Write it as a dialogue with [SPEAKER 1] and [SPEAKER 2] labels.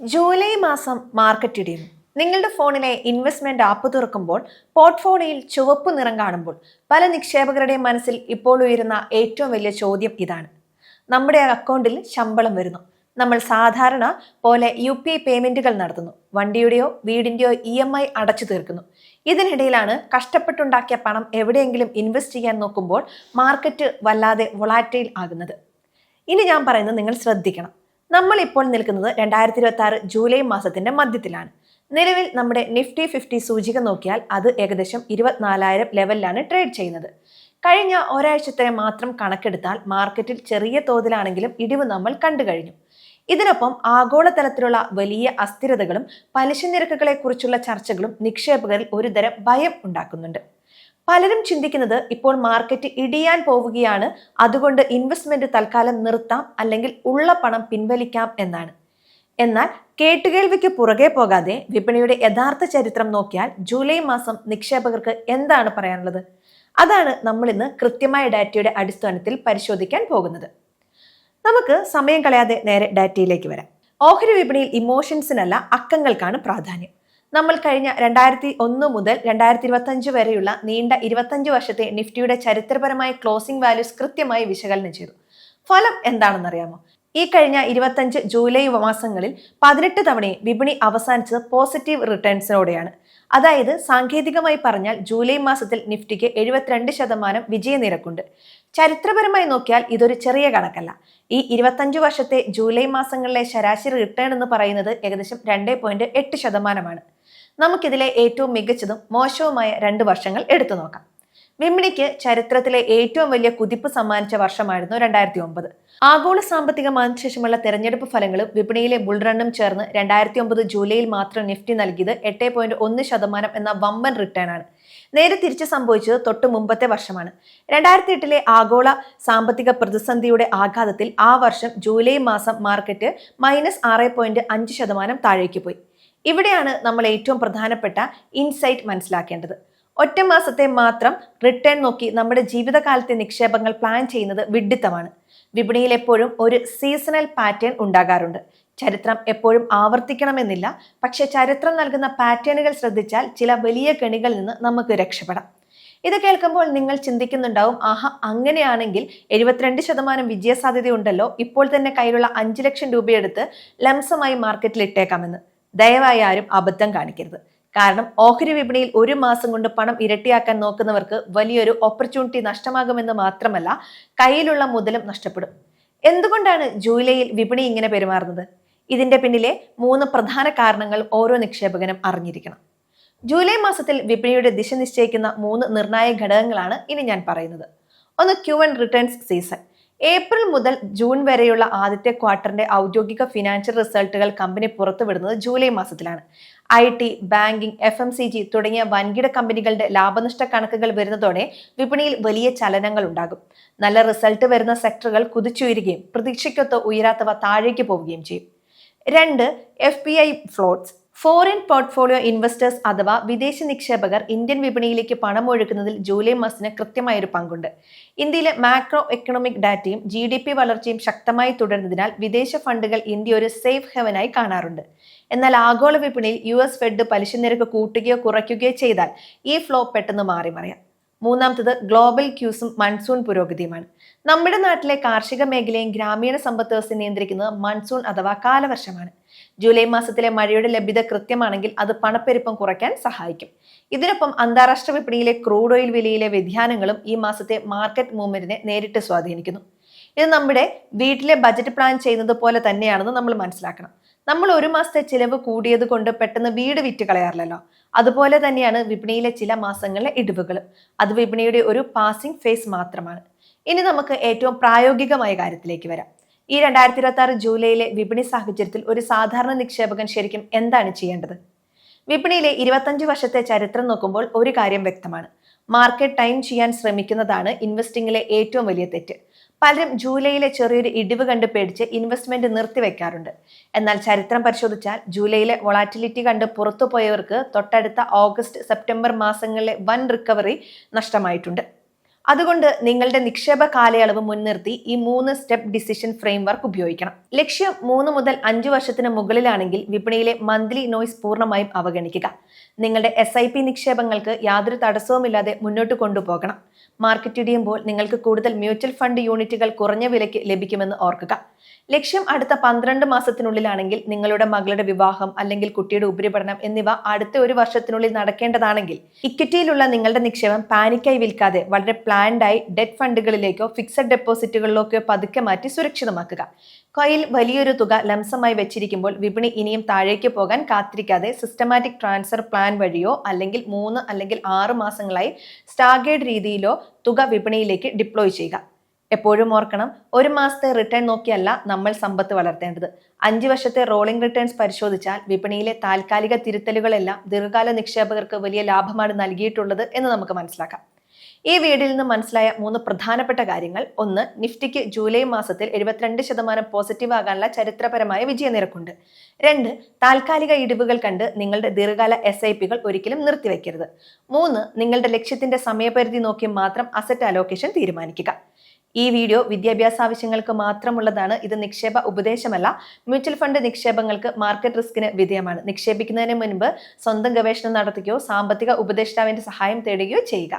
[SPEAKER 1] July മാസം market ഇടിയുന്നു. നിങ്ങളുടെ ഫോണിലെ ഇൻവെസ്റ്റ്മെന്റ് ആപ്പ് തുറക്കുമ്പോൾ പോർട്ട്ഫോളിയോയിൽ ചുവപ്പ് നിറം കാണുമ്പോൾ പല നിക്ഷേപകരുടെയും മനസ്സിൽ ഇപ്പോൾ ഉയരുന്ന ഏറ്റവും വലിയ ചോദ്യം ഇതാണ്: നമ്മുടെ അക്കൗണ്ടിൽ ശമ്പളം വരുന്നു, നമ്മൾ സാധാരണ പോലെ UPI പേയ്മെന്റുകൾ നടത്തുന്നു, വണ്ടിയുടെയോ വീടിന്റെയോ EMI അടച്ചു തീർക്കുന്നു. ഇതിനിടയിലാണ് കഷ്ടപ്പെട്ടുണ്ടാക്കിയ പണം എവിടെയെങ്കിലും ഇൻവെസ്റ്റ് ചെയ്യാൻ നോക്കുമ്പോൾ മാർക്കറ്റ് വല്ലാതെ വൊളാറ്റൈൽ ആകുന്നത്. ഇനി ഞാൻ പറയുന്നത് നിങ്ങൾ ശ്രദ്ധിക്കണം. നമ്മൾ ഇപ്പോൾ നിൽക്കുന്നത് 2026 ജൂലൈ മാസത്തിന്റെ മധ്യത്തിലാണ്. നിലവിൽ നമ്മുടെ നിഫ്റ്റി 50 സൂചിക നോക്കിയാൽ അത് ഏകദേശം 24,000 ലെവലിലാണ് ട്രേഡ് ചെയ്യുന്നത്. കഴിഞ്ഞ ഒരാഴ്ചത്തെ മാത്രം കണക്കെടുത്താൽ മാർക്കറ്റിൽ ചെറിയ തോതിലാണെങ്കിലും ഇടിവ് നമ്മൾ കണ്ടു കഴിഞ്ഞു. ഇതിനൊപ്പം ആഗോളതലത്തിലുള്ള വലിയ അസ്ഥിരതകളും പലിശ നിരക്കുകളെ കുറിച്ചുള്ള ചർച്ചകളും നിക്ഷേപകരിൽ ഒരുതരം ഭയം ഉണ്ടാക്കുന്നുണ്ട്. പലരും ചിന്തിക്കുന്നത് ഇപ്പോൾ മാർക്കറ്റ് ഇടിയാൻ പോവുകയാണ്, അതുകൊണ്ട് ഇൻവെസ്റ്റ്മെന്റ് തൽക്കാലം നിർത്താം, അല്ലെങ്കിൽ ഉള്ള പണം പിൻവലിക്കാം എന്നാണ്. എന്നാൽ കേട്ടുകേൾവിക്ക് പുറകെ പോകാതെ വിപണിയുടെ യഥാർത്ഥ ചരിത്രം നോക്കിയാൽ ജൂലൈ മാസം നിക്ഷേപകർക്ക് എന്താണ് പറയാനുള്ളത്? അതാണ് നമ്മൾ ഇന്ന് കൃത്യമായ ഡാറ്റയുടെ അടിസ്ഥാനത്തിൽ പരിശോധിക്കാൻ പോകുന്നത്. നമുക്ക് സമയം കളയാതെ നേരെ ഡാറ്റയിലേക്ക് വരാം. ഓഹരി വിപണിയിൽ ഇമോഷൻസിനല്ല, അക്കങ്ങൾക്കാണ് പ്രാധാന്യം. നമ്മൾ കഴിഞ്ഞ 2001 മുതൽ 2025 വരെയുള്ള നീണ്ട 25 വർഷത്തെ നിഫ്റ്റിയുടെ ചരിത്രപരമായ ക്ലോസിംഗ് വാല്യൂസ് കൃത്യമായി വിശകലനം ചെയ്തു. ഫലം എന്താണെന്നറിയാമോ? ഈ കഴിഞ്ഞ 25 ജൂലൈ മാസങ്ങളിൽ 18 തവണയും വിപണി അവസാനിച്ചത് പോസിറ്റീവ് റിട്ടേൺസിനോടെയാണ്. അതായത് സാങ്കേതികമായി പറഞ്ഞാൽ ജൂലൈ മാസത്തിൽ നിഫ്റ്റിക്ക് 72% വിജയനിരക്കുണ്ട്. ചരിത്രപരമായി നോക്കിയാൽ ഇതൊരു ചെറിയ കണക്കല്ല. ഈ 25 വർഷത്തെ ജൂലൈ മാസങ്ങളിലെ ശരാശരി റിട്ടേൺ എന്ന് പറയുന്നത് ഏകദേശം 2.8%. നമുക്കിതിലെ ഏറ്റവും മികച്ചതും മോശവുമായ 2 വർഷങ്ങൾ എടുത്തു നോക്കാം. വിപണിക്ക് ചരിത്രത്തിലെ ഏറ്റവും വലിയ കുതിപ്പ് സമ്മാനിച്ച വർഷമായിരുന്നു 2009. ആഗോള സാമ്പത്തിക മാന്ദ്യ ശേഷമുള്ള തെരഞ്ഞെടുപ്പ് ഫലങ്ങളും വിപണിയിലെ ബുൾറണ്ണും ചേർന്ന് 2009 ജൂലൈയിൽ മാത്രം നിഫ്റ്റി നൽകിയത് 8.1% എന്ന വമ്പൻ റിട്ടേൺ ആണ്. നേരെ തിരിച്ച് സംഭവിച്ചത് തൊട്ട് മുമ്പത്തെ വർഷമാണ്. 2008 ആഗോള സാമ്പത്തിക പ്രതിസന്ധിയുടെ ആഘാതത്തിൽ ആ വർഷം ജൂലൈ മാസം മാർക്കറ്റ് -6.5% താഴേക്ക് പോയി. ഇവിടെയാണ് നമ്മൾ ഏറ്റവും പ്രധാനപ്പെട്ട ഇൻസൈറ്റ് മനസ്സിലാക്കേണ്ടത്. ഒറ്റ മാസത്തെ മാത്രം റിട്ടേൺ നോക്കി നമ്മുടെ ജീവിതകാലത്തെ നിക്ഷേപങ്ങൾ പ്ലാൻ ചെയ്യുന്നത് വിഡ്ഢിത്തമാണ്. വിപണിയിൽ എപ്പോഴും ഒരു സീസണൽ പാറ്റേൺ ഉണ്ടാകാറുണ്ട്. ചരിത്രം എപ്പോഴും ആവർത്തിക്കണമെന്നില്ല, പക്ഷെ ചരിത്രം നൽകുന്ന പാറ്റേണുകൾ ശ്രദ്ധിച്ചാൽ ചില വലിയ കെണികളിൽ നിന്ന് നമുക്ക് രക്ഷപ്പെടാം. ഇത് കേൾക്കുമ്പോൾ നിങ്ങൾ ചിന്തിക്കുന്നുണ്ടാവും, ആഹാ, അങ്ങനെയാണെങ്കിൽ 72% വിജയസാധ്യതയുണ്ടല്ലോ, ഇപ്പോൾ തന്നെ കയ്യിലുള്ള 5 ലക്ഷം രൂപയെടുത്ത് ലംസമായി മാർക്കറ്റിൽ ഇട്ടേക്കാമെന്ന്. ദയവായി ആരും അബദ്ധം കാണിക്കരുത്. കാരണം ഓഹരി വിപണിയിൽ ഒരു മാസം കൊണ്ട് പണം ഇരട്ടിയാക്കാൻ നോക്കുന്നവർക്ക് വലിയൊരു ഓപ്പർച്യൂണിറ്റി നഷ്ടമാകുമെന്ന് മാത്രമല്ല, കയ്യിലുള്ള മുതലും നഷ്ടപ്പെടും. എന്തുകൊണ്ടാണ് ജൂലൈയിൽ വിപണി ഇങ്ങനെ പെരുമാറുന്നത്? ഇതിന്റെ പിന്നിലെ 3 പ്രധാന കാരണങ്ങൾ ഓരോ നിക്ഷേപകനും അറിഞ്ഞിരിക്കണം. ജൂലൈ മാസത്തിൽ വിപണിയുടെ ദിശ നിശ്ചയിക്കുന്ന 3 നിർണായക ഘടകങ്ങളാണ് ഇനി ഞാൻ പറയുന്നത്. ഒന്ന്, Q1 റിട്ടേൺസ് സീസൺ. ഏപ്രിൽ മുതൽ ജൂൺ വരെയുള്ള ആദ്യത്തെ ക്വാർട്ടറിന്റെ ഔദ്യോഗിക ഫിനാൻഷ്യൽ റിസൾട്ടുകൾ കമ്പനി പുറത്തുവിടുന്നത് ജൂലൈ മാസത്തിലാണ്. IT, ബാങ്കിംഗ്, FMCG തുടങ്ങിയ വൻകിട കമ്പനികളുടെ ലാഭനഷ്ട കണക്കുകൾ വരുന്നതോടെ വിപണിയിൽ വലിയ ചലനങ്ങൾ ഉണ്ടാകും. നല്ല റിസൾട്ട് വരുന്ന സെക്ടറുകൾ കുതിച്ചുയരുകയും പ്രതീക്ഷയ്ക്കൊത്ത് ഉയരാത്തവ താഴേക്ക് പോവുകയും ചെയ്യും. 2, FPI floats. Foreign portfolio investors അഥവാ വിദേശ നിക്ഷേപകർ ഇന്ത്യൻ വിപണിയിലേക്ക് പണം ഒഴുക്കുന്നതിൽ ജൂലൈ മാസത്തിന് കൃത്യമായൊരു പങ്കുണ്ട്. ഇന്ത്യയിലെ മാക്രോ എക്കണോമിക് ഡാറ്റയും GDP വളർച്ചയും ശക്തമായി തുടരുന്നതിനാൽ വിദേശ ഫണ്ടുകൾ ഇന്ത്യ ഒരു സേഫ് ഹെവനായി കാണാറുണ്ട്. എന്നാൽ ആഗോള വിപണിയിൽ US ഫെഡ് പലിശ നിരക്ക് കൂട്ടുകയോ കുറയ്ക്കുകയോ ചെയ്താൽ ഈ ഫ്ലോ പെട്ടെന്ന് മാറിമറിയാം. മൂന്നാമത്തത് ഗ്ലോബൽ ക്യൂസും മൺസൂൺ പുരോഗതിയുമാണ്. നമ്മുടെ നാട്ടിലെ കാർഷിക മേഖലയും ഗ്രാമീണ സമ്പദ് വ്യവസ്ഥ നിയന്ത്രിക്കുന്നത് മൺസൂൺ അഥവാ കാലവർഷമാണ്. ജൂലൈ മാസത്തിലെ മഴയുടെ ലഭ്യത കൃത്യമാണെങ്കിൽ അത് പണപ്പെരുപ്പം കുറയ്ക്കാൻ സഹായിക്കും. ഇതിനൊപ്പം അന്താരാഷ്ട്ര വിപണിയിലെ ക്രൂഡ് ഓയിൽ വിലയിലെ വ്യതിയാനങ്ങളും ഈ മാസത്തെ മാർക്കറ്റ് മൂവ്മെന്റിനെ നേരിട്ട് സ്വാധീനിക്കുന്നു. ഇത് നമ്മുടെ വീട്ടിലെ ബജറ്റ് പ്ലാൻ ചെയ്യുന്നത് പോലെ തന്നെയാണെന്ന് നമ്മൾ മനസ്സിലാക്കണം. നമ്മൾ ഒരു മാസത്തെ ചിലവ് കൂടിയത് കൊണ്ട് പെട്ടെന്ന് വീട് വിറ്റ് കളയാറില്ലല്ലോ. അതുപോലെ തന്നെയാണ് വിപണിയിലെ ചില മാസങ്ങളിലെ ഇടിവുകൾ. അത് വിപണിയുടെ ഒരു പാസിംഗ് ഫേസ് മാത്രമാണ്. ഇനി നമുക്ക് ഏറ്റവും പ്രായോഗികമായ കാര്യത്തിലേക്ക് വരാം. ഈ 2026 ജൂലൈയിലെ വിപണി സാഹചര്യത്തിൽ ഒരു സാധാരണ നിക്ഷേപകൻ ശരിക്കും എന്താണ് ചെയ്യേണ്ടത്? വിപണിയിലെ 25 വർഷത്തെ ചരിത്രം നോക്കുമ്പോൾ ഒരു കാര്യം വ്യക്തമാണ്: മാർക്കറ്റ് ടൈം ചെയ്യാൻ ശ്രമിക്കുന്നതാണ് ഇൻവെസ്റ്റിംഗിലെ ഏറ്റവും വലിയ തെറ്റ്. പലരും ജൂലൈയിലെ ചെറിയൊരു ഇടിവ് കണ്ട് പേടിച്ച് ഇൻവെസ്റ്റ്മെന്റ് നിർത്തിവെക്കാറുണ്ട്. എന്നാൽ ചരിത്രം പരിശോധിച്ചാൽ ജൂലൈയിലെ വൊളാറ്റിലിറ്റി കണ്ട് പുറത്തുപോയവർക്ക് തൊട്ടടുത്ത ഓഗസ്റ്റ്, സെപ്റ്റംബർ മാസങ്ങളിലെ വൻ റിക്കവറി നഷ്ടമായിട്ടുണ്ട്. അതുകൊണ്ട് നിങ്ങളുടെ നിക്ഷേപ കാലയളവ് മുൻനിർത്തി ഈ 3 സ്റ്റെപ്പ് ഡിസിഷൻ ഫ്രെയിംവർക്ക് ഉപയോഗിക്കണം. ലക്ഷ്യം 3 മുതൽ 5 വർഷത്തിന് മുകളിലാണെങ്കിൽ വിപണിയിലെ മന്ത്ലി നോയ്സ് പൂർണ്ണമായും അവഗണിക്കുക. നിങ്ങളുടെ SIP നിക്ഷേപങ്ങൾക്ക് യാതൊരു തടസ്സവുമില്ലാതെ മുന്നോട്ട് കൊണ്ടുപോകണം. മാർക്കറ്റ് ഇടിയുമ്പോൾ നിങ്ങൾക്ക് കൂടുതൽ മ്യൂച്വൽ ഫണ്ട് യൂണിറ്റുകൾ കുറഞ്ഞ വിലയ്ക്ക് ലഭിക്കുമെന്ന് ഓർക്കുക. ലക്ഷ്യം അടുത്ത 12 മാസത്തിനുള്ളിലാണെങ്കിൽ നിങ്ങളുടെ മകളുടെ വിവാഹം അല്ലെങ്കിൽ കുട്ടിയുടെ ഉപരിപഠനം എന്നിവ അടുത്ത 1 വർഷത്തിനുള്ളിൽ നടക്കേണ്ടതാണെങ്കിൽ ഇക്വിറ്റിയിലുള്ള നിങ്ങളുടെ നിക്ഷേപം പാനിക്കായി വിൽക്കാതെ വളരെ പ്ലാൻഡായി ഡെറ്റ് ഫണ്ടുകളിലേക്കോ ഫിക്സഡ് ഡെപ്പോസിറ്റുകളിലേക്കോ പതുക്കെ മാറ്റി സുരക്ഷിതമാക്കുക. കയ്യിൽ വലിയൊരു തുക ലംസമായി വെച്ചിരിക്കുമ്പോൾ വിപണി ഇനിയും താഴേക്ക് പോകാൻ കാത്തിരിക്കാതെ സിസ്റ്റമാറ്റിക് ട്രാൻസ്ഫർ പ്ലാൻ വഴിയോ അല്ലെങ്കിൽ 3 അല്ലെങ്കിൽ 6 മാസങ്ങളായി സ്റ്റാഗേർഡ് രീതിയിലോ തുക വിപണിയിലേക്ക് ഡിപ്ലോയ് ചെയ്യുക. എപ്പോഴും ഓർക്കണം, 1 മാസത്തെ റിട്ടേൺ നോക്കിയല്ല നമ്മൾ സമ്പത്ത് വളർത്തേണ്ടത്. 5 വർഷത്തെ റോളിംഗ് റിട്ടേൺസ് പരിശോധിച്ചാൽ വിപണിയിലെ താൽക്കാലിക തിരുത്തലുകളെല്ലാം ദീർഘകാല നിക്ഷേപകർക്ക് വലിയ ലാഭമാണ് നൽകിയിട്ടുള്ളത് എന്ന് നമുക്ക് മനസ്സിലാക്കാം. ഈ വീഡിയോയിൽ നിന്ന് മനസ്സിലായ 3 പ്രധാനപ്പെട്ട കാര്യങ്ങൾ: 1. നിഫ്റ്റിക്ക് ജൂലൈ മാസത്തിൽ 72% പോസിറ്റീവ് ആകാനുള്ള ചരിത്രപരമായ വിജയനിരക്കുണ്ട്. 2. താൽക്കാലിക ഇടിവുകൾ കണ്ട് നിങ്ങളുടെ ദീർഘകാല SIPകൾ ഒരിക്കലും നിർത്തിവെക്കരുത്. 3. നിങ്ങളുടെ ലക്ഷ്യത്തിന്റെ സമയപരിധി നോക്കി മാത്രം അസറ്റ് അലോക്കേഷൻ തീരുമാനിക്കുക. ഈ വീഡിയോ വിദ്യാഭ്യാസ ആവശ്യങ്ങൾക്ക് മാത്രമുള്ളതാണ്. ഇത് നിക്ഷേപ ഉപദേശമല്ല. മ്യൂച്വൽ ഫണ്ട് നിക്ഷേപങ്ങൾക്ക് മാർക്കറ്റ് റിസ്കിന് വിധേയമാണ്. നിക്ഷേപിക്കുന്നതിന് മുൻപ് സ്വന്തം ഗവേഷണം നടത്തുകയോ സാമ്പത്തിക ഉപദേഷ്ടാവിന്റെ സഹായം തേടുകയോ ചെയ്യുക.